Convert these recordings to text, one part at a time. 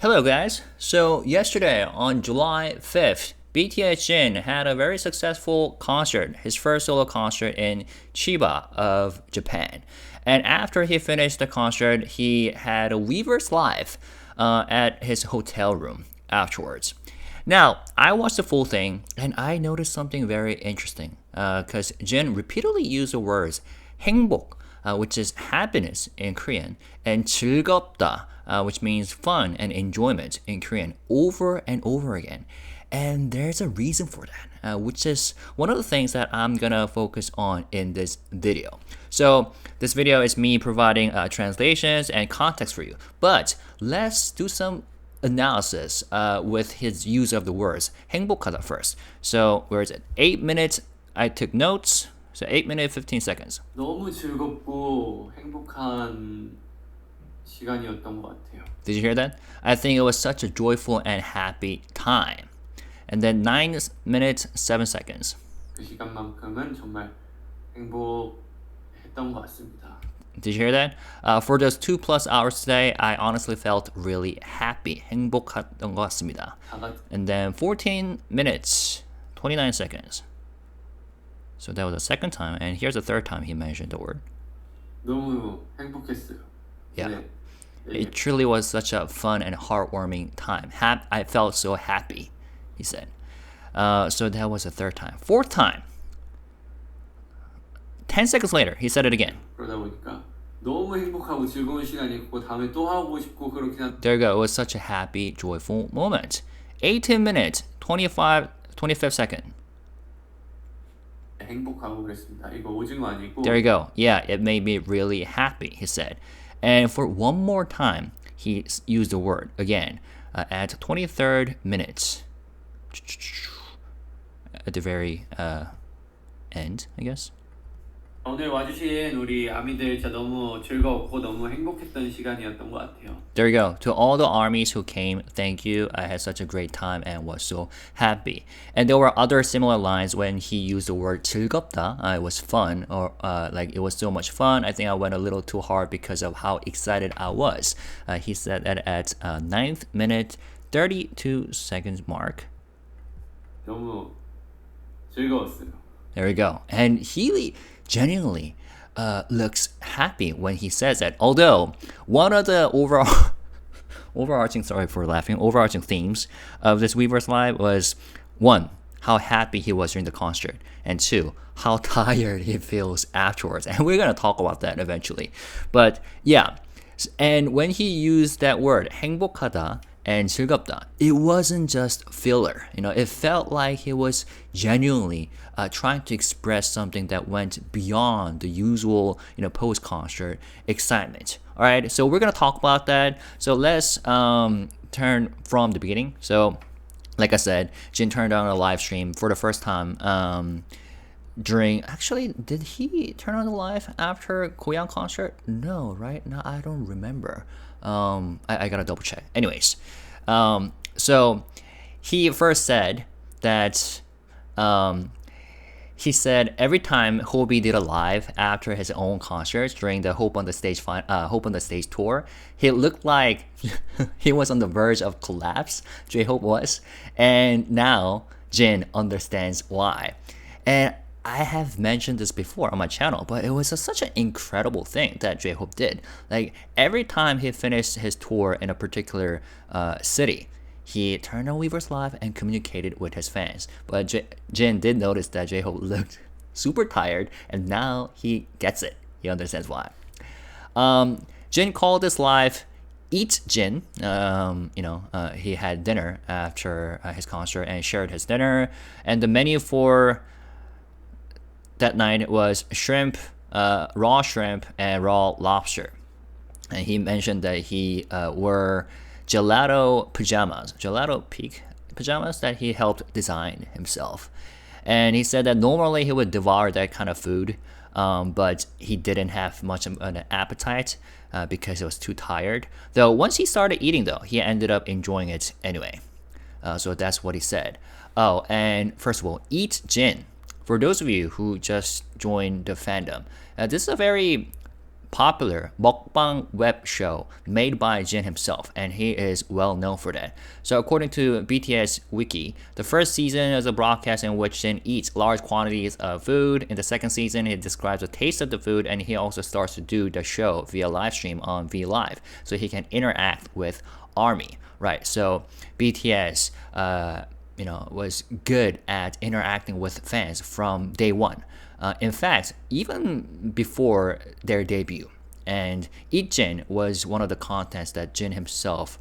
Hello guys, so yesterday on July 5th, BTS Jin had a very successful concert, his first solo concert in Chiba of Japan. And after he finished the concert, he had a Weverse live at his hotel room afterwards. Now, I watched the full thing and I noticed something very interesting because Jin repeatedly used the words 행복, which is happiness in Korean, and 즐겁다, which means fun and enjoyment in Korean, over and over again. And there's a reason for that, which is one of the things that I'm gonna focus on in this video. So this video is me providing translations and context for you. But let's do some analysis with his use of the words 행복하다 first. So where is it? 8 minutes. I took notes. So 8 minutes 15 seconds. 너무 즐겁고 행복한 시간이었던 것 같아요. Did you hear that? I think it was such a joyful and happy time. And then 9 minutes 7 seconds. 그 시간만큼은 정말 행복했던 것 같습니다. Did you hear that? For those 2+ hours today, I honestly felt really happy. 행복했던 것 같습니다. And then 14 minutes 29 seconds. So that was the second time, and here's the third time he mentioned the word. 너무 행복했어요. Yeah. 네. It truly was such a fun and heartwarming time. I felt so happy, he said. So that was the third time. Fourth time. 10 seconds later, he said it again. 그러다 보니까 너무 행복하고 즐거운 시간이었고 다음에 또 하고 싶고 그렇긴 한. There you go. It was such a happy, joyful moment. 18 minutes, 25th second. 행복하고 그랬습니다. 이거 오징어 아니고. There you go. Yeah, it made me really happy, he said. And for one more time, he used the word again at 23rd minute. At the very end, I guess. 오늘 와주신 우리 아미들 진짜 너무 즐거웠고 너무 행복했던 시간이었던 것 같아요. There you go. To all the armies who came, thank you. I had such a great time and was so happy. And there were other similar lines when he used the word 즐겁다. It was fun, or like it was so much fun. I think I went a little too hard because of how excited I was. He said that at 9th minute 32 seconds mark. 너무 즐거웠어요. There we go. And he genuinely looks happy when he says that. Although one of the overarching themes of this Weverse live was, one, how happy he was during the concert, and two, how tired he feels afterwards. And we're gonna talk about that eventually. But yeah, and when he used that word 행복하다 and 즐겁다, it wasn't just filler. It felt like he was genuinely trying to express something that went beyond the usual, post-concert excitement. All right, so we're gonna talk about that. So let's turn from the beginning. So, like I said, Jin turned on a live stream for the first time during. Actually, did he turn on the live after Korean concert? No, right? No, I don't remember. I gotta double check. Anyways, so he first said that he said every time Hobi did a live after his own concerts during the Hope on the Stage tour, he looked like he was on the verge of collapse. J-Hope was, and now Jin understands why. And I have mentioned this before on my channel, but it was such an incredible thing that J-Hope did. Like every time he finished his tour in a particular city, he turned on Weverse Live and communicated with his fans. But Jin did notice that J-Hope looked super tired, and now he gets it. He understands why. Jin called this live Eat Jin. He had dinner after his concert and shared his dinner. And the menu for that night was shrimp, raw shrimp, and raw lobster. And he mentioned that he wore gelato peak pajamas that he helped design himself. And he said that normally he would devour that kind of food, but he didn't have much of an appetite because he was too tired. Though once he started eating, though, he ended up enjoying it anyway. So that's what he said. Oh, and first of all, Eat Jin. For those of you who just joined the fandom, this is a very popular mukbang web show made by Jin himself, and he is well known for that. So according to BTS Wiki, the first season is a broadcast in which Jin eats large quantities of food. In the second season, he describes the taste of the food, and he also starts to do the show via live stream on V Live, so he can interact with ARMY, right? So BTS, was good at interacting with fans from day one. In fact, even before their debut. And Eat Jin was one of the contents that Jin himself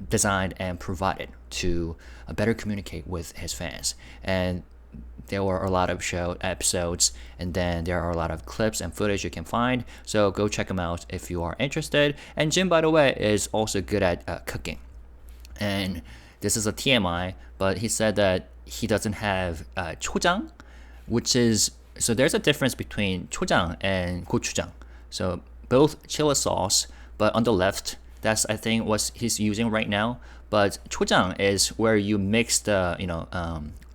designed and provided to better communicate with his fans. And there were a lot of show episodes, and then there are a lot of clips and footage you can find. So go check them out if you are interested. And Jin, by the way, is also good at cooking. And this is a TMI, but he said that he doesn't have 초장, which is, so there's a difference between 초장 and gochujang. So both chili sauce, but on the left, that's I think what he's using right now. But 초장 is where you mix the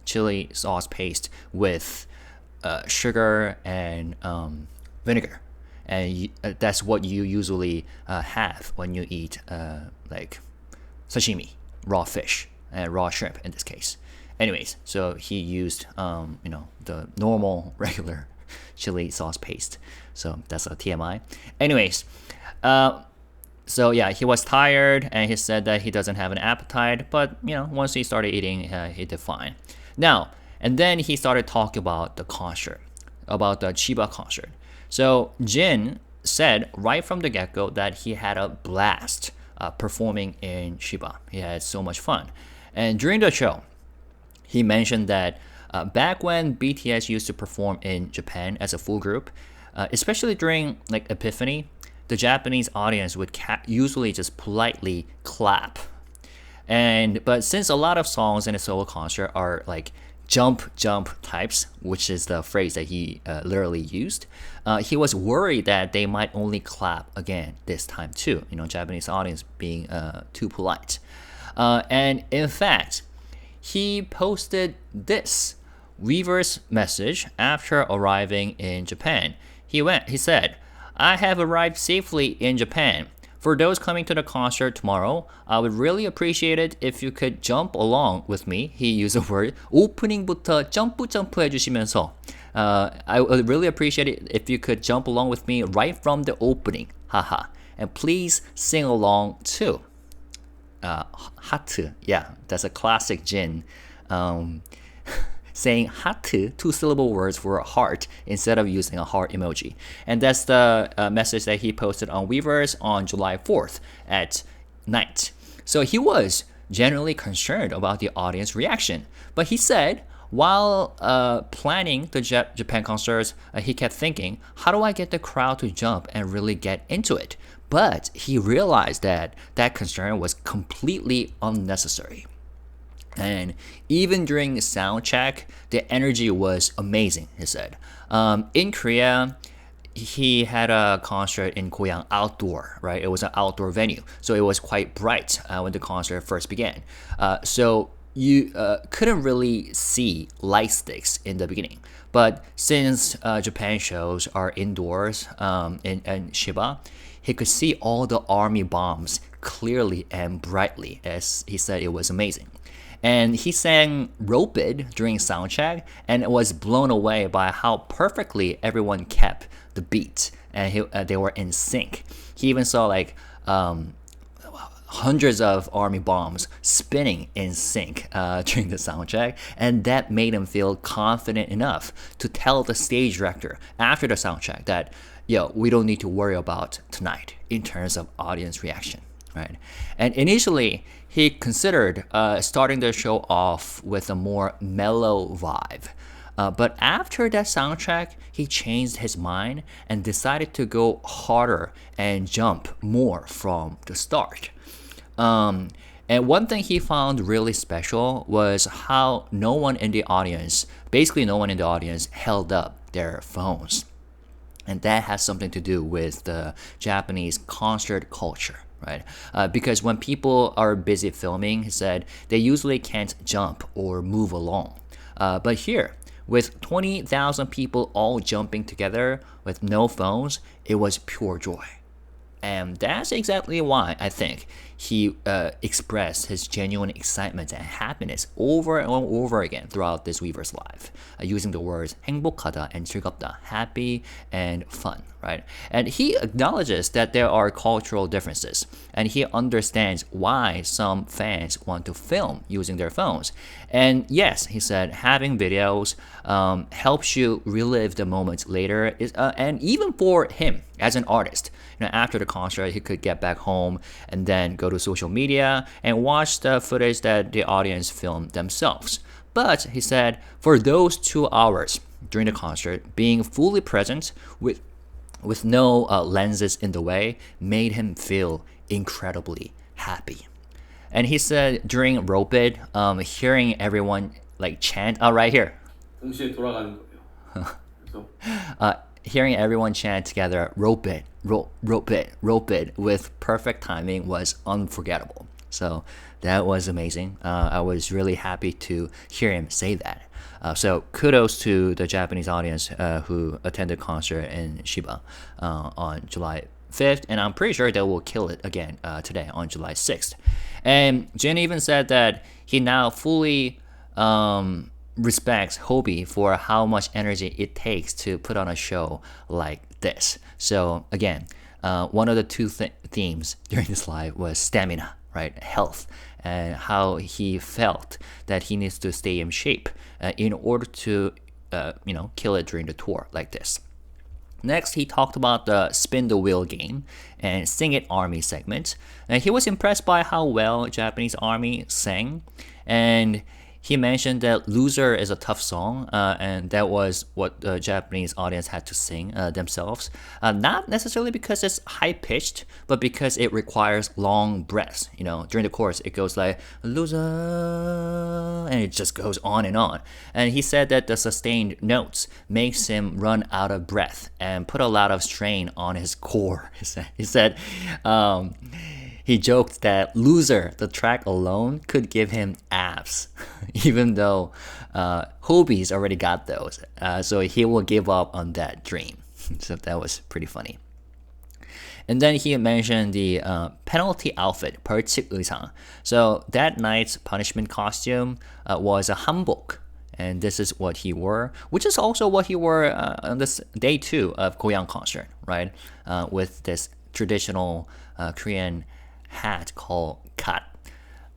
chili sauce paste with sugar and vinegar, and that's what you usually have when you eat like sashimi, raw fish and raw shrimp in this case. Anyways, so he used the normal regular chili sauce paste. So that's a TMI. Anyways, so yeah, he was tired and he said that he doesn't have an appetite, but once he started eating, he did fine. Now, and then he started talking about the concert, about the Chiba concert. So Jin said right from the get-go that he had a blast performing in Chiba. He had so much fun. And during the show, he mentioned that back when BTS used to perform in Japan as a full group, especially during like Epiphany, the Japanese audience would usually just politely clap. But since a lot of songs in a solo concert are like jump types, which is the phrase that he literally used, he was worried that they might only clap again this time too. Japanese audience being too polite. And in fact, he posted this Weverse message after arriving in Japan. He said, "I have arrived safely in Japan. For those coming to the concert tomorrow, I would really appreciate it if you could jump along with me." He used the word 오프닝부터 점프 해주시면서 I would really appreciate it if you could jump along with me right from the opening. Haha. And please sing along too. 하트. Yeah, that's a classic Jin. Saying 하트, two-syllable words for a heart instead of using a heart emoji. And that's the message that he posted on Weverse on July 4th at night. So he was genuinely concerned about the audience reaction. But he said, while planning the Japan concerts, he kept thinking, how do I get the crowd to jump and really get into it? But he realized that that concern was completely unnecessary. And even during sound check, the energy was amazing, he said. In Korea, he had a concert in Goyang outdoor, right? It was an outdoor venue. So it was quite bright when the concert first began. So you couldn't really see light sticks in the beginning. But since Japan shows are indoors in Chiba, he could see all the army bombs clearly and brightly, as he said it was amazing. And he sang Rope It during soundcheck and was blown away by how perfectly everyone kept the beat and they were in sync. He even saw like hundreds of army bombs spinning in sync during the soundcheck, and that made him feel confident enough to tell the stage director after the soundcheck that, we don't need to worry about tonight in terms of audience reaction, right? And initially, he considered starting the show off with a more mellow vibe. But after that soundtrack, he changed his mind and decided to go harder and jump more from the start. And one thing he found really special was how basically no one in the audience held up their phones. And that has something to do with the Japanese concert culture, right? Because when people are busy filming, he said, they usually can't jump or move along. But here, With 20,000 people all jumping together with no phones, it was pure joy. And that's exactly why I think he expressed his genuine excitement and happiness over and over again throughout this Weverse live, using the words 행복하다 and 즐겁다, happy and fun, right? And he acknowledges that there are cultural differences, and he understands why some fans want to film using their phones. And yes, he said having videos helps you relive the moments later, and even for him as an artist, after the concert, he could get back home and then go to social media and watch the footage that the audience filmed themselves. But he said for those 2 hours during the concert, being fully present with no lenses in the way made him feel incredibly happy. And he said during Rope It, hearing everyone like chant, right here. 동시에 돌아가는 거예요. 그래서 Hearing everyone chant together, rope it, rope it, rope it, with perfect timing was unforgettable. So that was amazing. I was really happy to hear him say that. So kudos to the Japanese audience who attended the concert in Chiba on July 5th, and I'm pretty sure they will kill it again today on July 6th. And Jin even said that he now fully respects Hobi for how much energy it takes to put on a show like this. So again, one of the two themes during this live was stamina, right? Health, and how he felt that he needs to stay in shape in order to, kill it during the tour like this. Next, he talked about the spin the wheel game and sing it army segment. And he was impressed by how well Japanese army sang, and he mentioned that Loser is a tough song, and that was what the Japanese audience had to sing themselves. Not necessarily because it's high-pitched, but because it requires long breaths. During the chorus, it goes like, Loser, and it just goes on and on. And he said that the sustained notes makes him run out of breath and put a lot of strain on his core. He said he joked that Loser, the track alone, could give him abs, even though Hobi's already got those. So he will give up on that dream. So that was pretty funny. And then he mentioned the penalty outfit, 벌칙 의상. So that night's punishment costume was a hanbok. And this is what he wore, which is also what he wore on this day 2 of Goyang concert, right? With this traditional Korean hat called kat.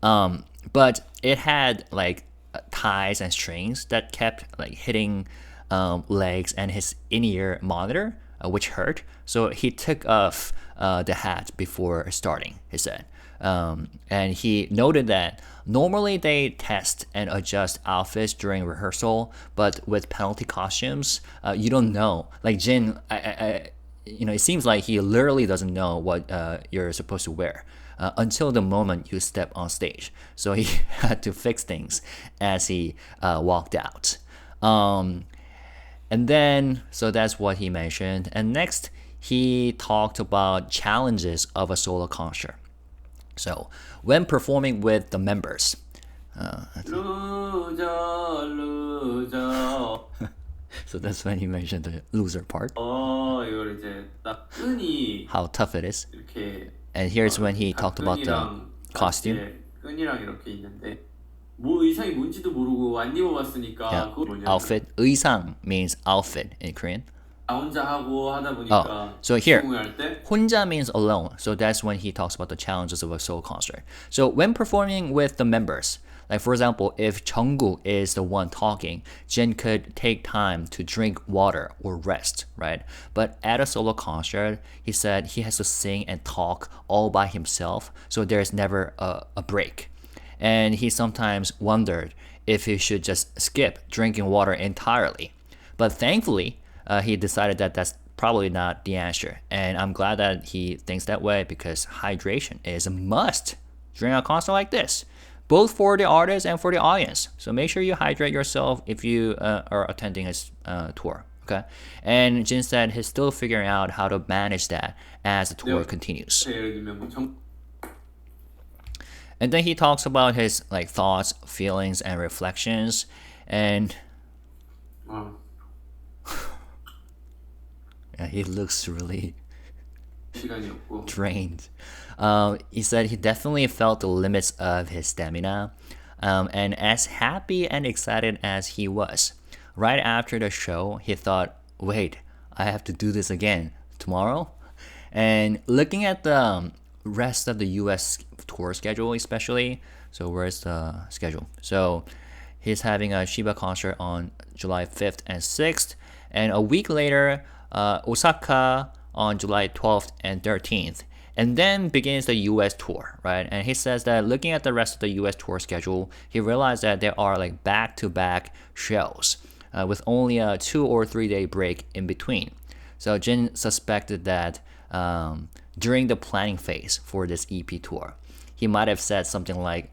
But it had like ties and strings that kept like hitting legs and his in-ear monitor, which hurt. So he took off the hat before starting, he said. And he noted that normally they test and adjust outfits during rehearsal, but with penalty costumes, you don't know. Like Jin, it seems like he literally doesn't know what you're supposed to wear until the moment you step on stage. So he had to fix things as he walked out. And then, so that's what he mentioned. And next, he talked about challenges of a solo concert. So when performing with the members, Loser, loser. so that's when he mentioned the loser part, 이걸 이제 딱 끈이 how tough it is. 이렇게 And here's when he talked about the 끈이랑 costume. 끈이랑 이렇게 있는데 뭐 의상이 뭔지도 모르고 안 입어봤으니까 Yeah. 그거 뭐냐 Outfit. 의상 means outfit in Korean. 나 혼자 하고 하다 보니까 So here, 공연할 때 혼자 means alone. So that's when he talks about the challenges of a solo concert. So when performing with the members, like for example, if Jungkook is the one talking, Jin could take time to drink water or rest, right? But at a solo concert, he said he has to sing and talk all by himself, so there's never a break. And he sometimes wondered if he should just skip drinking water entirely. But thankfully, he decided that that's probably not the answer. And I'm glad that he thinks that way because hydration is a must during a concert like this, both for the artist and for the audience. So make sure you hydrate yourself if you are attending his tour. Okay, and Jin said he's still figuring out how to manage that as the tour continues. 예를 들면 뭐 And then he talks about his like thoughts, feelings, and reflections. And 아, Yeah, he looks really 시간이었고. drained. He said he definitely felt the limits of his stamina. And as happy and excited as he was, right after the show, he thought, wait, I have to do this again tomorrow? And looking at the rest of the US tour schedule, especially, so where's the schedule? So he's having a Chiba concert on July 5th and 6th, and a week later, Osaka on July 12th and 13th. And then begins the US tour, right? And he says that looking at the rest of the US tour schedule, he realized that there are like back-to-back shows with only a 2 or 3 day break in between. So Jin suspected that during the planning phase for this EP tour, he might have said something like,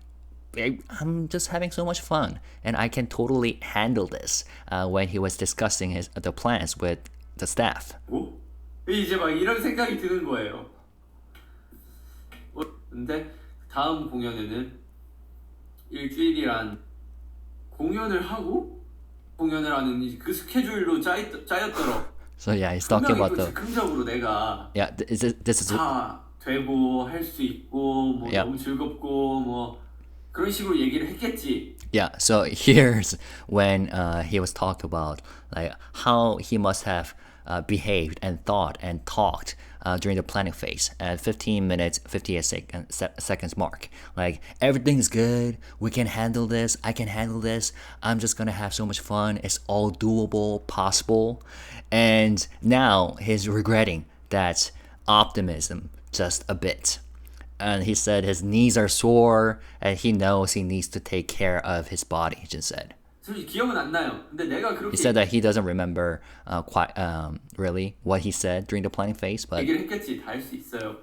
I'm just having so much fun and I can totally handle this when he was discussing the plans with the staff. 뭐? 이제 막 이런 생각이 드는 거예요. 근데 다음 공연에는 일주일이란 공연을 하고 공연을 하는 그 스케줄로 짜였더러. So yeah, he's talking about the 즉흥적으로 내가 yeah. This is 다 되고 할 수 있고 뭐 Yeah. 너무 즐겁고 뭐 그런 식으로 얘기를 했겠지. yeah. So here's when he was talking about like how he must have behaved and thought and talked during the planning phase at 15 minutes 58 seconds mark. Like everything's good, we can handle this, I can handle this, I'm just gonna have so much fun, it's all doable, possible. And now he's regretting that optimism just a bit. And he said his knees are sore and he knows he needs to take care of his body, Jin said. 솔직히 기억은 안 나요. 근데 내가 그렇게 He said that he doesn't remember quite really what he said during the planning phase, but 얘기를 했겠지. 다 할 수 있어요.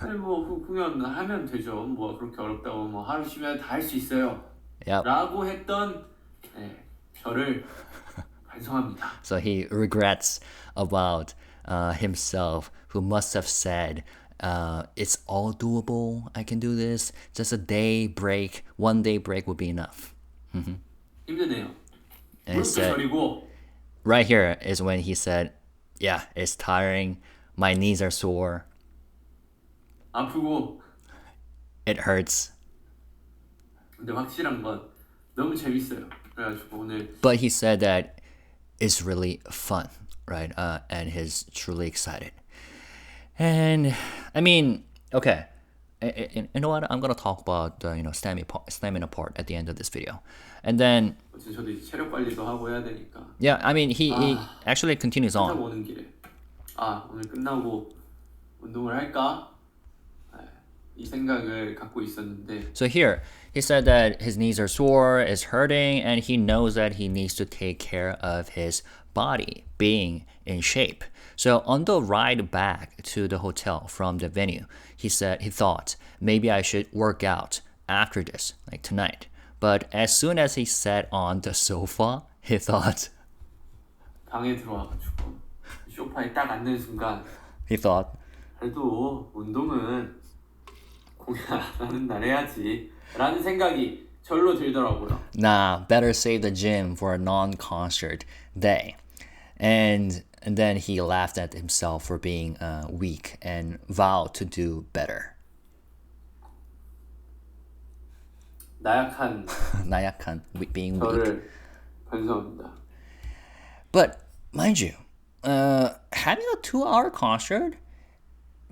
아니 뭐 공연 하면 되죠. 뭐 그렇게 어렵다고 뭐 하루 쉬면 다 할 수 있어요. yeah. 라고 했던 저를 반성합니다. So he regrets about himself, who must have said, it's all doable, I can do this, just a day break, 1 day break would be enough. 힘드네요. And he 무릎도 said, 저리고 right here is when he said, yeah, it's tiring, my knees are sore, 아프고 it hurts. 근데 확실한 건 너무 재밌어요. 그래가지고 오늘 But he said that it's really fun, right? And he's truly excited. And I mean, okay, you know what? I'm gonna talk about the stamina part at the end of this video, and then 어차피 저도 이제 체력 관리도 하고 해야 되니까. yeah, I mean he actually continues 타고 on. 오는 길에 오늘 끝나고 운동을 할까? 이 생각을 갖고 있었는데 So here he said that his knees are sore, is hurting, and he knows that he needs to take care of his body, being in shape. So on the ride back to the hotel from the venue, he said he thought maybe I should work out after this, like tonight. But as soon as he sat on the sofa, he thought 방에 들어와가지고 소파에 딱 앉는 순간 he thought 그래도 운동은 공연 안 하는 날 해야지 라는 생각이 절로 들더라고요. nah, better save the gym for a non-concert day. And then he laughed at himself for being weak and vowed to do better. 나약한 나약한, being weak. 저를 반성합니다. But mind you, having a 2-hour concert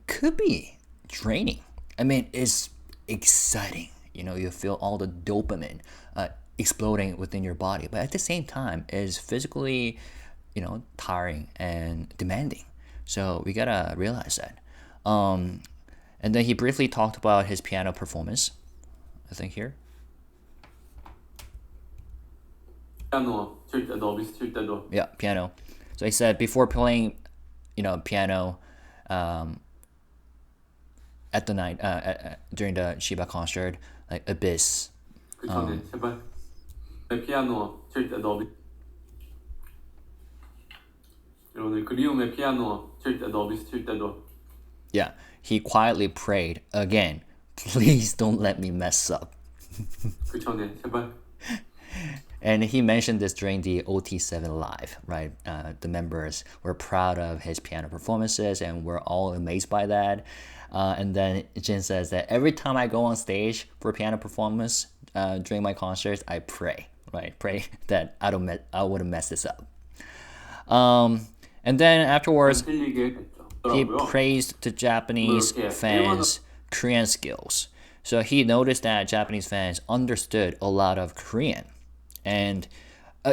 could be draining. I mean, it's exciting. You know, you feel all the dopamine exploding within your body. But at the same time, it's physically, tiring and demanding. So we gotta realize that. And then he briefly talked about his piano performance, I think here. 피아노 칠 때도 미스 칠 때도 Yeah, piano. So he said before playing, piano at the night, during the Chiba concert, like Abyss. 그 전에 제발 피아노 칠 때도 오늘 그리움의 피아노 칠 때도 미스 칠 때도 Yeah, he quietly prayed again. Please don't let me mess up. 그 전에 제발 And he mentioned this during the OT7 live, right? The members were proud of his piano performances and we're all amazed by that. And then Jin says that every time I go on stage for a piano performance during my concerts, I pray, right? Pray that I wouldn't mess this up. And then afterwards, he praised the Japanese fans' Korean skills. So he noticed that Japanese fans understood a lot of Korean. And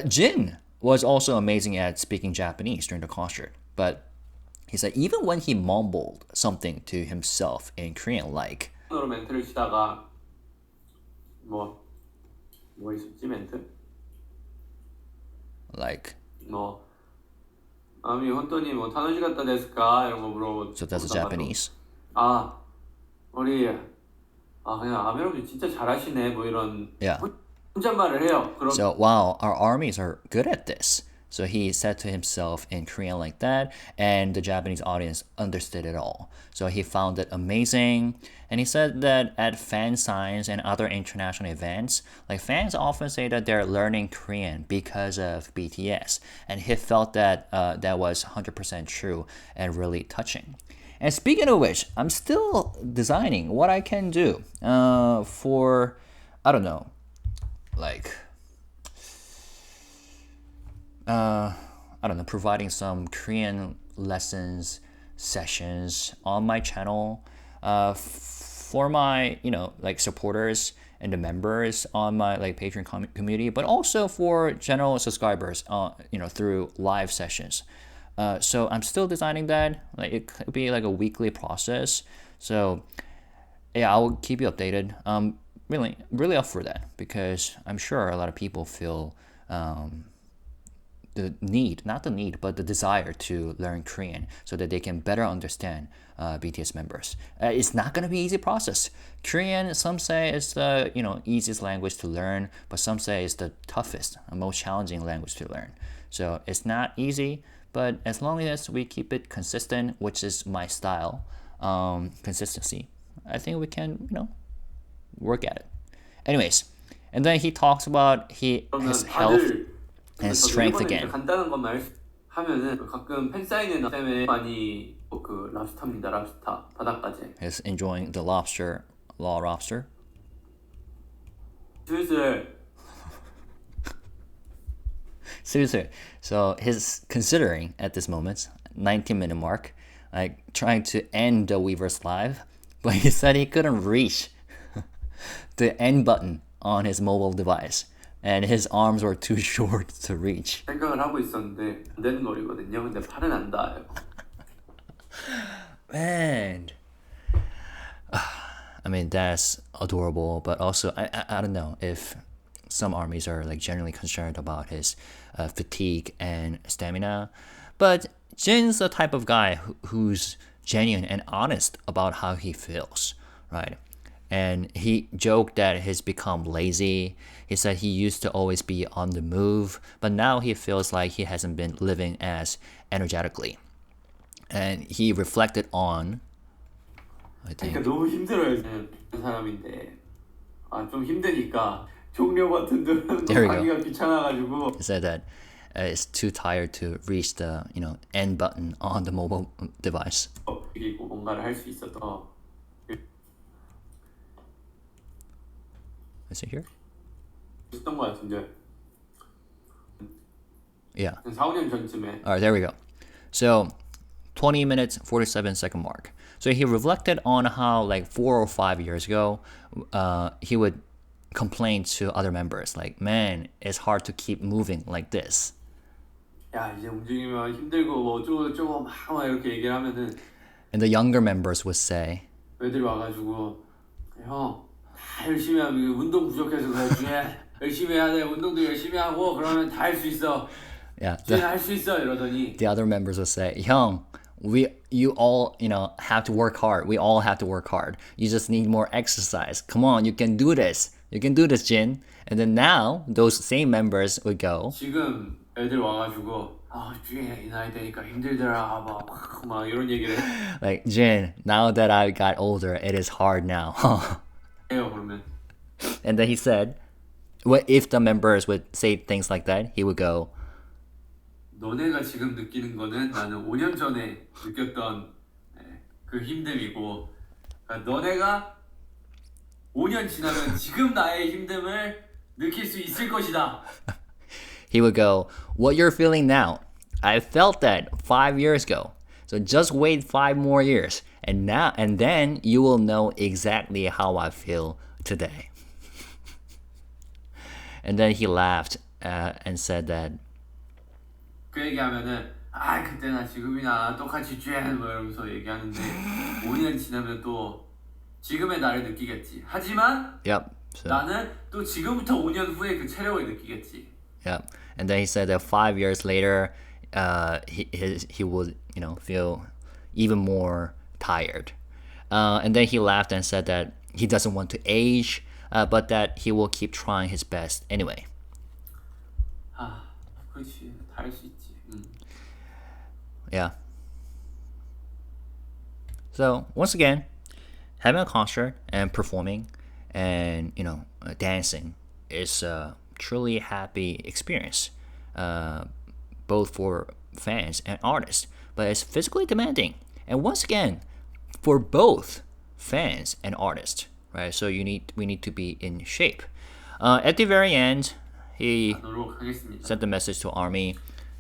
Jin was also amazing at speaking Japanese during the concert. But he said even when he mumbled something to himself in Korean, like 멘트를 치다가 뭐 있었지 멘트? like 아미 혼돈이 뭐 타노시 갔다 됐을까 이런 거 물어보고. So that's Japanese. 우리 그냥 아메로비 진짜 잘하시네 뭐 이런. Yeah. 혼잣말을 해요. So wow, our armies are good at this. So he said to himself in Korean like that, and the Japanese audience understood it all. So he found it amazing. And he said that at fan signs and other international events, like fans often say that they're learning Korean because of BTS. And he felt that that was 100% true and really touching. And speaking of which, I'm still designing what I can do for, I don't know, like providing some Korean lessons sessions on my channel for my like supporters and the members on my like Patreon community, but also for general subscribers through live sessions. So I'm still designing that. Like it could be like a weekly process. So yeah, I will keep you updated. Really up for that because I'm sure a lot of people feel the desire to learn Korean so that they can better understand BTS members. It's not going to be an easy process. Korean, some say is the easiest language to learn, but some say it's the toughest and most challenging language to learn. So it's not easy, but as long as we keep it consistent, which is my style, consistency, I think we can work at it. Anyways, and then he talks about his health and strength again. 간단한 것만 하면은 가끔 팬 사인회 때문에 많이 그 랍스타입니다. 랍스타 바닷가재. He's enjoying the lobster. 슬슬. So he's considering at this moment, 19-minute mark, like trying to end the Weverse live, but he said he couldn't reach the end button on his mobile device. And his arms were too short to reach. 생각을 하고 있었는데 안 되는 거리거든요. 근데 팔은 안 닿아요. Man, I mean that's adorable, but also I don't know if some armies are like generally concerned about his fatigue and stamina, but Jin's the type of guy who's genuine and honest about how he feels, right? And he joked that he's become lazy. He said he used to always be on the move, but now he feels like he hasn't been living as energetically. And he reflected on, I think. 그러니까 너무 힘들어요. 사람인데 좀 힘드니까 종료 버튼 누르는 거 가기가 귀찮아가지고. He said that it's too tired to reach the end button on the mobile device. 이게 뭔가를 할 수 있어서. Is it here? 있었던 것 같은데. Yeah. 4-5년 전쯤에. All right, there we go. So 20 minutes, 47-second mark. So he reflected on how like 4 or 5 years ago, he would complain to other members like, man, it's hard to keep moving like this. 야, 이제 움직이면 힘들고 뭐 어쩌고 막 이렇게 얘기를 하면은. And the younger members would say, 애들이 와가지고 형. 다 열심히 하면 운동 부족해서 그래. 열심히 해야 돼. 운동도 열심히 하고 그러면 다 할 수 있어. Yeah. 할 수 있어 이러더니. The other members would say, "형, you all, have to work hard. We all have to work hard. You just need more exercise. Come on, you can do this. You can do this, Jin." And then now those same members would go. 지금 애들 와가지고 주에 이 나이 되니까 힘들더라 막 이런 얘기를 해. Like Jin, now that I got older, it is hard now. 해요 그러면. And then he said, What if the members would say things like that? He would go, 너네가 지금 느끼는 거는 나는 5년 전에 느꼈던 그 힘듦이고 그러니까 너네가 5년 지나면 지금 나의 힘듦을 느낄 수 있을 것이다. he would go, what you're feeling now, I felt that 5 years ago. So just wait 5 more years, and then you will know exactly how I feel today. And then he laughed and said that. 그 얘기하면은 그때나 지금이나 똑같이 쥐는 뭐 이러면서 얘기하는데 5년 지나면 또 지금의 나를 느끼겠지. 하지만 Yep. So, 나는 또 지금부터 5년 후에 그 체력을 느끼겠지. yep. And then he said that 5 years later, he would feel even more tired. And then he laughed and said that he doesn't want to age, but that he will keep trying his best anyway. 그렇지. 다 할 수 있지. Yeah. So once again, having a concert and performing and dancing is a truly happy experience, both for fans and artists. But it's physically demanding, and once again, for both fans and artists, right? So we need to be in shape. At the very end, he 노력하겠습니다. sent the message to ARMY.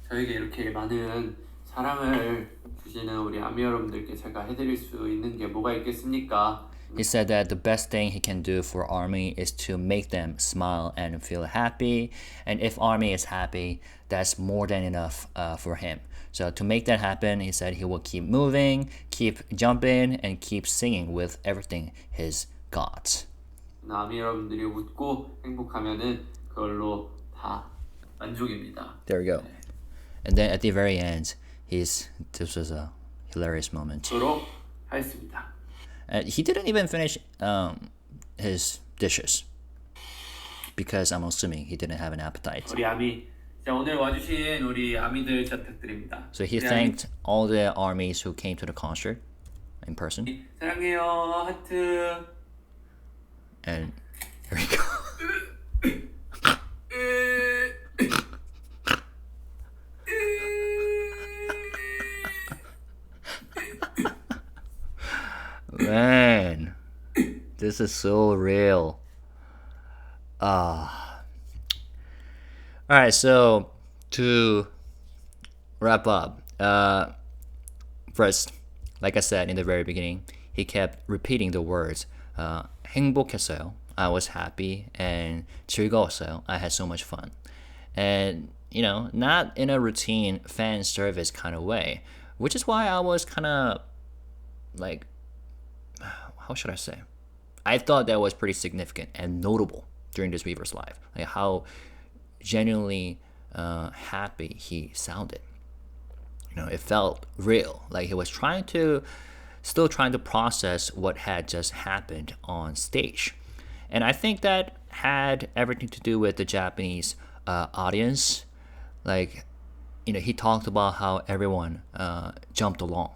저에게 이렇게 많은 사랑을 주시는 우리 아미 여러분들께 제가 해드릴 수 있는 게 뭐가 있겠습니까? He said that the best thing he can do for ARMY is to make them smile and feel happy. And if ARMY is happy, that's more than enough for him. So to make that happen, he said he will keep moving, keep jumping, and keep singing with everything he's got. 아미 여러분들이 웃고 행복하면은 그걸로 다 만족입니다. There we go. And then at the very end, this was a hilarious moment. 그도록 하겠습니다. He didn't even finish his dishes because I'm assuming he didn't have an appetite. 우리 아미, 자 오늘 와주신 우리 아미들 잘 부탁드립니다. So he thanked all the armies who came to the concert in person. 사랑해요 하트. And here we go. Man, this is so real. Alright, so to wrap up, first, like I said in the very beginning, he kept repeating the words 행복했어요, I was happy, and 즐거웠어요, I had so much fun. And not in a routine fan service kind of way, which is why I was kind of like, how should I say? I thought that was pretty significant and notable during this Weverse live, like how genuinely happy he sounded. It felt real, like he was still trying to process what had just happened on stage. And I think that had everything to do with the Japanese audience. Like, he talked about how everyone jumped along.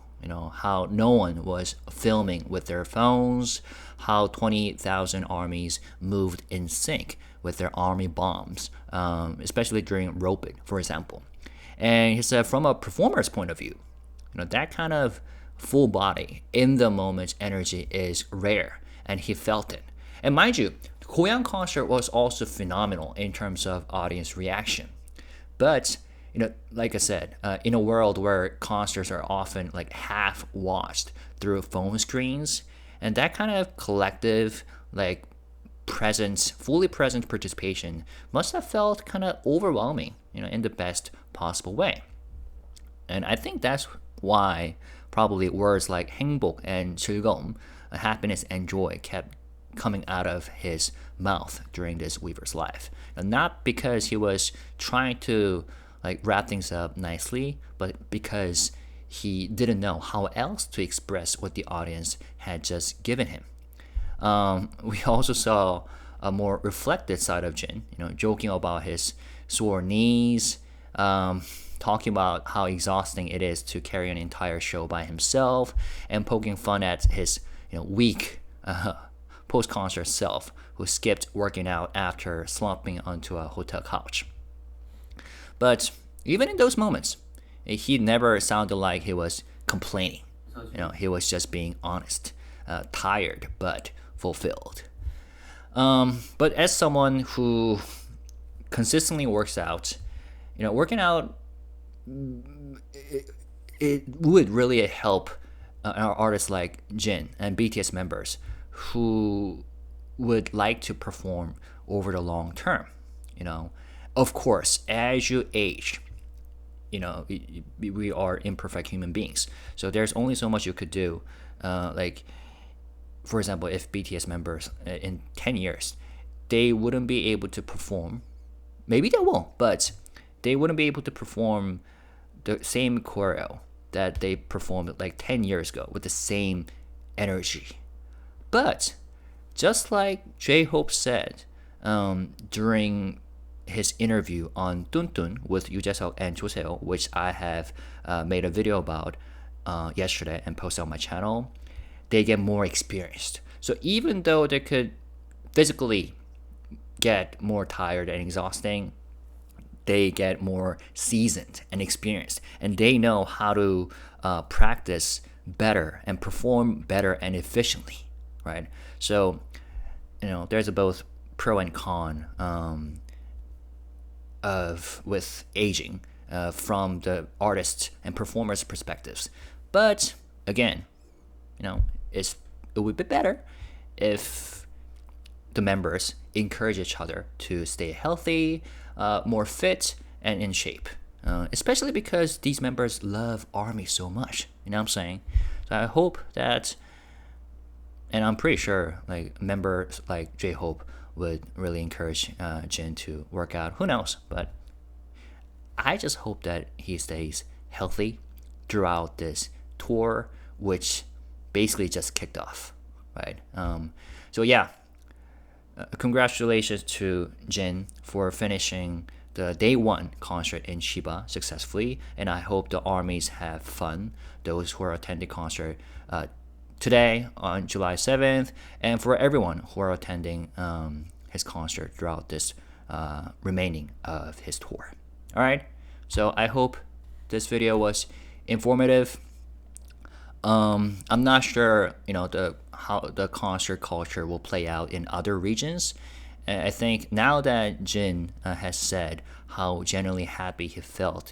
How no one was filming with their phones, how 20,000 armies moved in sync with their army bombs, especially during roping, for example. And he said from a performer's point of view, that kind of full body, in the moment energy is rare, and he felt it. And mind you, the Korean concert was also phenomenal in terms of audience reaction. But like I said, in a world where concerts are often like half watched through phone screens, and that kind of collective, like fully present participation must have felt kind of overwhelming, in the best possible way. And I think that's why probably words like 행복 and 즐거움, happiness and joy, kept coming out of his mouth during this Weverse live. And not because he was trying to wrap things up nicely, but because he didn't know how else to express what the audience had just given him. We also saw a more reflected side of Jin, joking about his sore knees, talking about how exhausting it is to carry an entire show by himself, and poking fun at his weak post-concert self who skipped working out after slumping onto a hotel couch. But even in those moments, he never sounded like he was complaining. He was just being honest, tired but fulfilled. But as someone who consistently works out, working out, it would really help artists like Jin and BTS members who would like to perform over the long term. Of course, as you age, we are imperfect human beings, so there's only so much you could do. Like, for example, if BTS members in 10 years, they wouldn't be able to perform, maybe they won't, but they wouldn't be able to perform the same choreo that they performed like 10 years ago with the same energy. But just like J-Hope said during his interview on Tuntun with Yujaseok and Joseo, which I have made a video about yesterday and posted on my channel, they get more experienced. So even though they could physically get more tired and exhausting, they get more seasoned and experienced, and they know how to practice better and perform better and efficiently, right? So, there's a both pro and con with aging from the artists and performers' perspectives. But again, it would be better if the members encourage each other to stay healthy, more fit, and in shape. Especially because these members love ARMY so much. You know what I'm saying? So I hope that, and I'm pretty sure like members like J-Hope would really encourage Jin to work out. Who knows? But I just hope that he stays healthy throughout this tour, which basically just kicked off, right? So yeah, congratulations to Jin for finishing the day one concert in Chiba successfully, and I hope the ARMYs have fun, those who are attending concert today on July 7th, and for everyone who are attending his concert throughout this remaining of his tour. All right, so I hope this video was informative. I'm not sure, how the concert culture will play out in other regions. I think now that Jin has said how genuinely happy he felt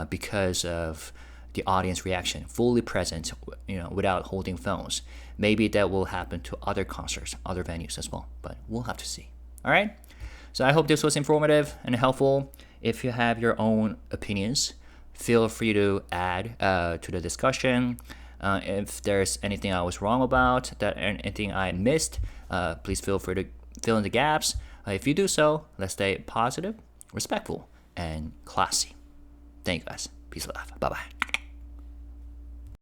because of the audience reaction, fully present, without holding phones, maybe that will happen to other concerts, other venues as well. But we'll have to see. All right. So I hope this was informative and helpful. If you have your own opinions, feel free to add to the discussion. If there's anything I was wrong about, anything I missed, please feel free to fill in the gaps. If you do so, let's stay positive, respectful, and classy. Thank you guys. Peace and love. Bye-bye.